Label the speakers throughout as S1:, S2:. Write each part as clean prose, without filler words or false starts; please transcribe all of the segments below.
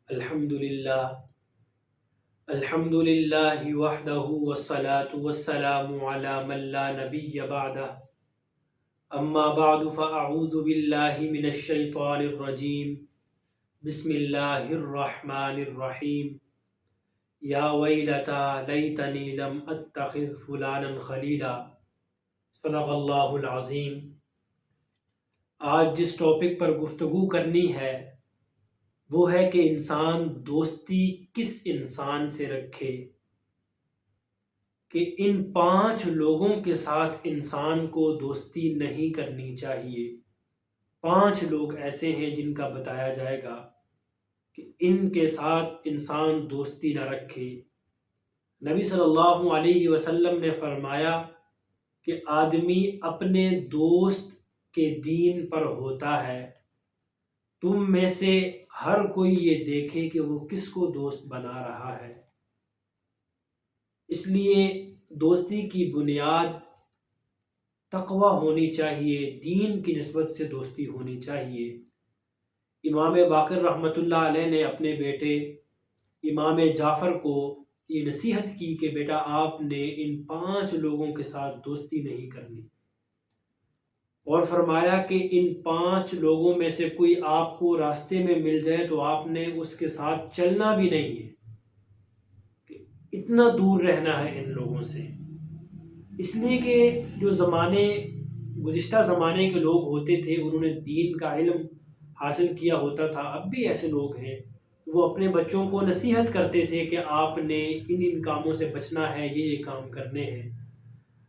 S1: الحمد للہ وحدہ والصلاة والسلام علی من لا نبی بعدہ اما بعد فاعوذ باللہ من الشیطان الرجیم بسم اللہ الرحمن الرحیم یا ویلتا لیتنی لم اتخذ فلانا خلیلا صدق اللہ العظیم۔ آج جس ٹاپک پر گفتگو کرنی ہے وہ ہے کہ انسان دوستی کس انسان سے رکھے، کہ ان 5 لوگوں کے ساتھ انسان کو دوستی نہیں کرنی چاہیے۔ 5 لوگ ایسے ہیں جن کا بتایا جائے گا کہ ان کے ساتھ انسان دوستی نہ رکھے۔ نبی صلی اللہ علیہ وسلم نے فرمایا کہ آدمی اپنے دوست کے دین پر ہوتا ہے، تم میں سے ہر کوئی یہ دیکھے کہ وہ کس کو دوست بنا رہا ہے۔ اس لیے دوستی کی بنیاد تقوی ہونی چاہیے، دین کی نسبت سے دوستی ہونی چاہیے۔ امام باقر رحمۃ اللہ علیہ نے اپنے بیٹے امام جعفر کو یہ نصیحت کی کہ بیٹا آپ نے ان 5 لوگوں کے ساتھ دوستی نہیں کرنی، اور فرمایا کہ ان 5 لوگوں میں سے کوئی آپ کو راستے میں مل جائے تو آپ نے اس کے ساتھ چلنا بھی نہیں ہے، کہ اتنا دور رہنا ہے ان لوگوں سے۔ اس لیے کہ جو گزشتہ زمانے کے لوگ ہوتے تھے انہوں نے دین کا علم حاصل کیا ہوتا تھا، اب بھی ایسے لوگ ہیں، وہ اپنے بچوں کو نصیحت کرتے تھے کہ آپ نے ان کاموں سے بچنا ہے، یہ کام کرنے ہیں۔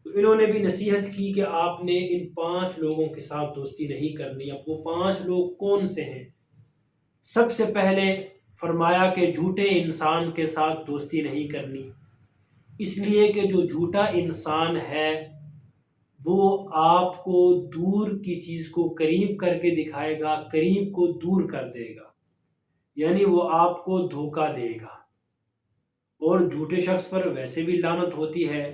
S1: تو انہوں نے بھی نصیحت کی کہ آپ نے ان 5 لوگوں کے ساتھ دوستی نہیں کرنی۔ اب وہ 5 لوگ کون سے ہیں؟ سب سے پہلے فرمایا کہ جھوٹے انسان کے ساتھ دوستی نہیں کرنی، اس لیے کہ جو جھوٹا انسان ہے وہ آپ کو دور کی چیز کو قریب کر کے دکھائے گا، قریب کو دور کر دے گا، یعنی وہ آپ کو دھوکہ دے گا۔ اور جھوٹے شخص پر ویسے بھی لعنت ہوتی ہے،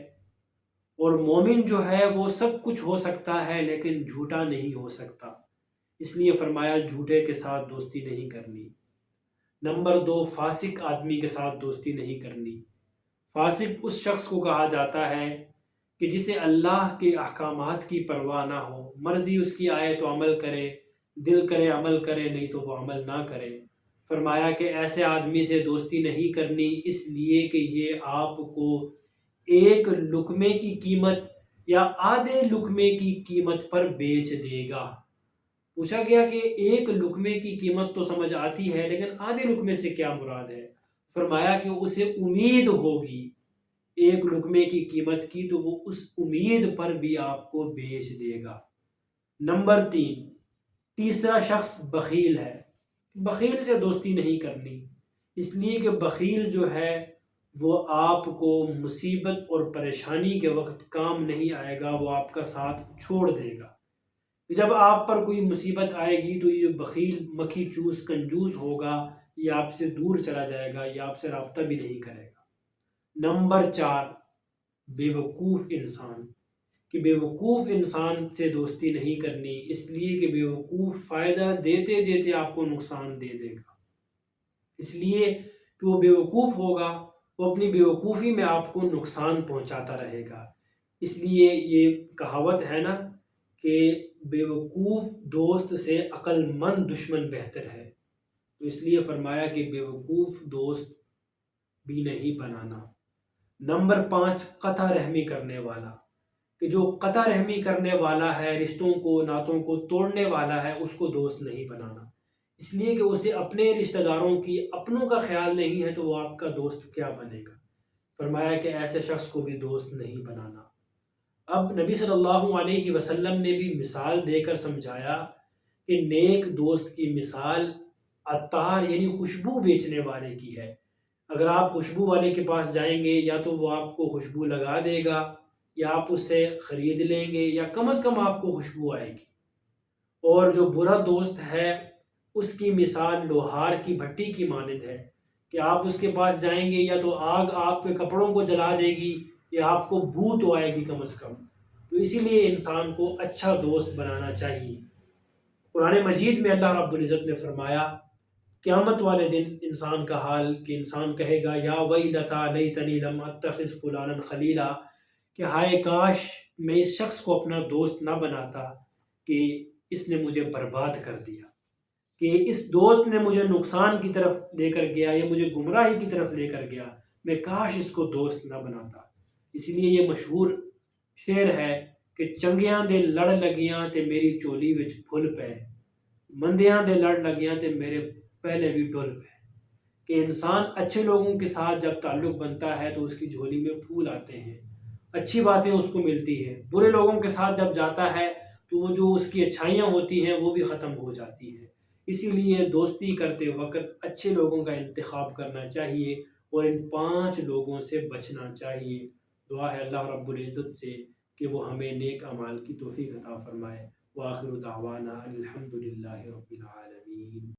S1: اور مومن جو ہے وہ سب کچھ ہو سکتا ہے لیکن جھوٹا نہیں ہو سکتا، اس لیے فرمایا جھوٹے کے ساتھ دوستی نہیں کرنی۔ نمبر 2، فاسق آدمی کے ساتھ دوستی نہیں کرنی۔ فاسق اس شخص کو کہا جاتا ہے کہ جسے اللہ کے احکامات کی پرواہ نہ ہو، مرضی اس کی آئے تو عمل کرے، دل کرے عمل کرے، نہیں تو وہ عمل نہ کرے۔ فرمایا کہ ایسے آدمی سے دوستی نہیں کرنی، اس لیے کہ یہ آپ کو ایک لقمے کی قیمت یا آدھے لقمے کی قیمت پر بیچ دے گا۔ پوچھا گیا کہ ایک لقمے کی قیمت تو سمجھ آتی ہے لیکن آدھے لقمے سے کیا مراد ہے؟ فرمایا کہ اسے امید ہوگی ایک لقمے کی قیمت کی تو وہ اس امید پر بھی آپ کو بیچ دے گا۔ نمبر 3، تیسرا شخص بخیل ہے۔ بخیل سے دوستی نہیں کرنی، اس لیے کہ بخیل جو ہے وہ آپ کو مصیبت اور پریشانی کے وقت کام نہیں آئے گا، وہ آپ کا ساتھ چھوڑ دے گا۔ جب آپ پر کوئی مصیبت آئے گی تو یہ بخیل مکھی چوس کنجوس ہوگا، یہ آپ سے دور چلا جائے گا، یہ آپ سے رابطہ بھی نہیں کرے گا۔ نمبر 4، بیوقوف انسان، کہ بیوقوف انسان سے دوستی نہیں کرنی، اس لیے کہ بیوقوف فائدہ دیتے دیتے آپ کو نقصان دے دے گا، اس لیے کہ وہ بیوقوف ہوگا، وہ اپنی بیوقوفی میں آپ کو نقصان پہنچاتا رہے گا۔ اس لیے یہ کہاوت ہے نا کہ بیوقوف دوست سے عقل مند دشمن بہتر ہے، تو اس لیے فرمایا کہ بیوقوف دوست بھی نہیں بنانا۔ نمبر 5، قطع رحمی کرنے والا، کہ جو قطع رحمی کرنے والا ہے، رشتوں کو ناتوں کو توڑنے والا ہے، اس کو دوست نہیں بنانا، اس لیے کہ اسے اپنے رشتہ داروں کی اپنوں کا خیال نہیں ہے تو وہ آپ کا دوست کیا بنے گا۔ فرمایا کہ ایسے شخص کو بھی دوست نہیں بنانا۔ اب نبی صلی اللہ علیہ وسلم نے بھی مثال دے کر سمجھایا کہ نیک دوست کی مثال عطار یعنی خوشبو بیچنے والے کی ہے۔ اگر آپ خوشبو والے کے پاس جائیں گے یا تو وہ آپ کو خوشبو لگا دے گا یا آپ اس سے خرید لیں گے یا کم از کم آپ کو خوشبو آئے گی۔ اور جو برا دوست ہے اس کی مثال لوہار کی بھٹی کی مانند ہے کہ آپ اس کے پاس جائیں گے یا تو آگ آپ کے کپڑوں کو جلا دے گی یا آپ کو بو تو آئے گی کم از کم۔ تو اسی لیے انسان کو اچھا دوست بنانا چاہیے۔ قرآن مجید میں اللہ رب العزت نے فرمایا قیامت والے دن انسان کا حال کہ انسان کہے گا یا ویلتا لیتنی لم اتخذ فلانا خلیلا، کہ ہائے کاش میں اس شخص کو اپنا دوست نہ بناتا کہ اس نے مجھے برباد کر دیا، کہ اس دوست نے مجھے نقصان کی طرف لے کر گیا یا مجھے گمراہی کی طرف لے کر گیا، میں کاش اس کو دوست نہ بناتا۔ اس لیے یہ مشہور شعر ہے کہ چنگیاں دے لڑ لگیاں تے میری چولی وچ پھل پے، مندیاں دے لڑ لگیاں تے میرے پہلے بھی ڈل پے، کہ انسان اچھے لوگوں کے ساتھ جب تعلق بنتا ہے تو اس کی جھولی میں پھول آتے ہیں، اچھی باتیں اس کو ملتی ہیں، برے لوگوں کے ساتھ جب جاتا ہے تو وہ جو اس کی اچھائیاں ہوتی ہیں وہ بھی ختم ہو جاتی ہیں۔ اسی لیے دوستی کرتے وقت اچھے لوگوں کا انتخاب کرنا چاہیے اور ان 5 لوگوں سے بچنا چاہیے۔ دعا ہے اللہ رب العزت سے کہ وہ ہمیں نیک اعمال کی توفیق عطا فرمائے۔ وآخر دعوانا الحمد للہ رب العالمین۔